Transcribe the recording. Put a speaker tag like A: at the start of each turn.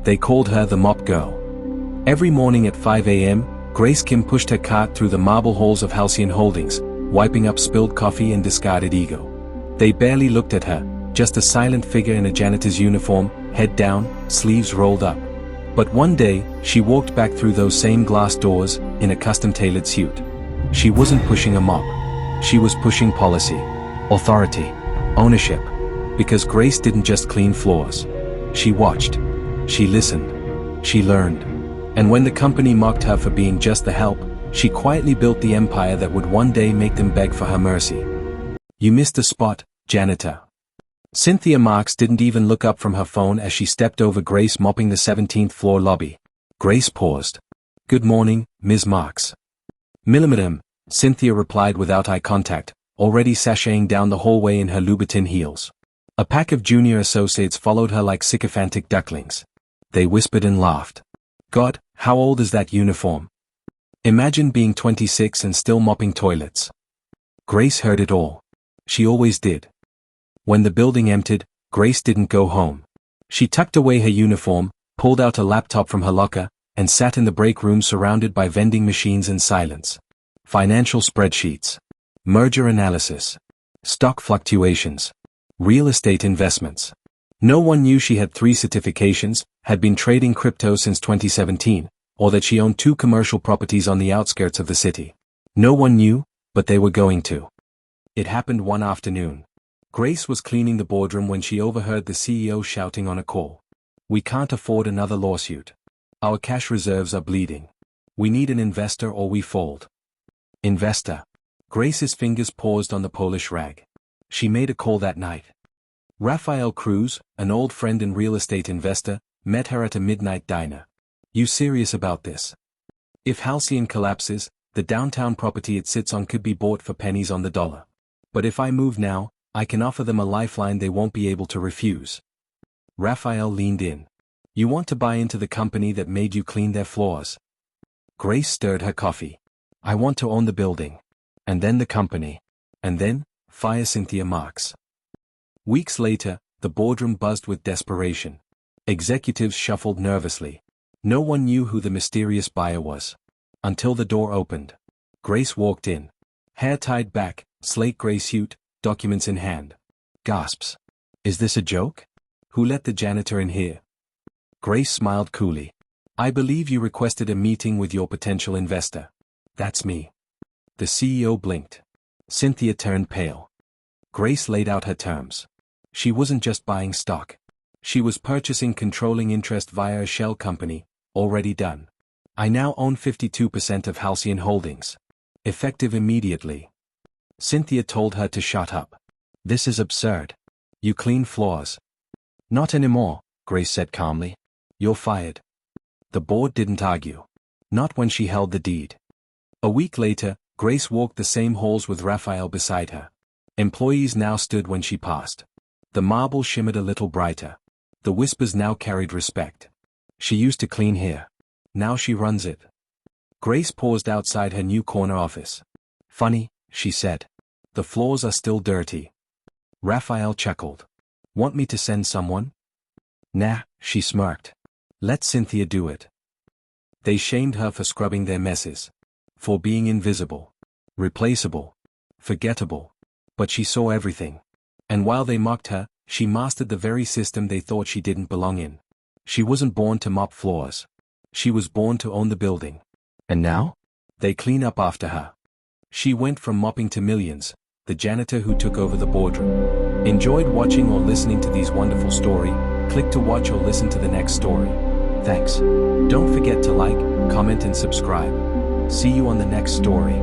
A: They called her the Mop Girl. Every morning at 5 a.m., Grace Kim pushed her cart through the marble halls of Halcyon Holdings, wiping up spilled coffee and discarded ego. They barely looked at her, just a silent figure in a janitor's uniform, head down, sleeves rolled up. But one day, she walked back through those same glass doors, in a custom-tailored suit. She wasn't pushing a mop. She was pushing policy, authority, ownership. Because Grace didn't just clean floors. She watched. She listened. She learned. And when the company mocked her for being just the help, she quietly built the empire that would one day make them beg for her mercy. You missed a spot, janitor. Cynthia Marks didn't even look up from her phone as she stepped over Grace mopping the 17th floor lobby. Grace paused. Good morning, Ms. Marks. Madam, Cynthia replied without eye contact, already sashaying down the hallway in her Louboutin heels. A pack of junior associates followed her like sycophantic ducklings. They whispered and laughed. God, how old is that uniform? Imagine being 26 and still mopping toilets. Grace heard it all. She always did. When the building emptied, Grace didn't go home. She tucked away her uniform, pulled out a laptop from her locker, and sat in the break room surrounded by vending machines and silence. Financial spreadsheets. Merger analysis. Stock fluctuations. Real estate investments. No one knew she had 3 certifications, had been trading crypto since 2017, or that she owned 2 commercial properties on the outskirts of the city. No one knew, but they were going to. It happened one afternoon. Grace was cleaning the boardroom when she overheard the CEO shouting on a call. We can't afford another lawsuit. Our cash reserves are bleeding. We need an investor or we fold. Investor. Grace's fingers paused on the Polish rag. She made a call that night. Rafael Cruz, an old friend and real estate investor, met her at a midnight diner. You serious about this? If Halcyon collapses, the downtown property it sits on could be bought for pennies on the dollar. But if I move now, I can offer them a lifeline they won't be able to refuse. Rafael leaned in. You want to buy into the company that made you clean their floors? Grace stirred her coffee. I want to own the building. And then the company. And then, fire Cynthia Marks. Weeks later, the boardroom buzzed with desperation. Executives shuffled nervously. No one knew who the mysterious buyer was. Until the door opened. Grace walked in. Hair tied back, slate gray suit, documents in hand. Gasps. Is this a joke? Who let the janitor in here? Grace smiled coolly. I believe you requested a meeting with your potential investor. That's me. The CEO blinked. Cynthia turned pale. Grace laid out her terms. She wasn't just buying stock. She was purchasing controlling interest via a shell company, already done. I now own 52% of Halcyon Holdings. Effective immediately. Cynthia told her to shut up. This is absurd. You clean floors. Not anymore, Grace said calmly. You're fired. The board didn't argue. Not when she held the deed. A week later, Grace walked the same halls with Raphael beside her. Employees now stood when she passed. The marble shimmered a little brighter. The whispers now carried respect. She used to clean here. Now she runs it. Grace paused outside her new corner office. Funny, she said. The floors are still dirty. Raphael chuckled. Want me to send someone? Nah, she smirked. Let Cynthia do it. They shamed her for scrubbing their messes. For being invisible. Replaceable. Forgettable. But she saw everything. And while they mocked her, she mastered the very system they thought she didn't belong in. She wasn't born to mop floors. She was born to own the building. And now? They clean up after her. She went from mopping to millions, the janitor who took over the boardroom. Enjoyed watching or listening to these wonderful stories? Click to watch or listen to the next story. Thanks. Don't forget to like, comment and subscribe. See you on the next story.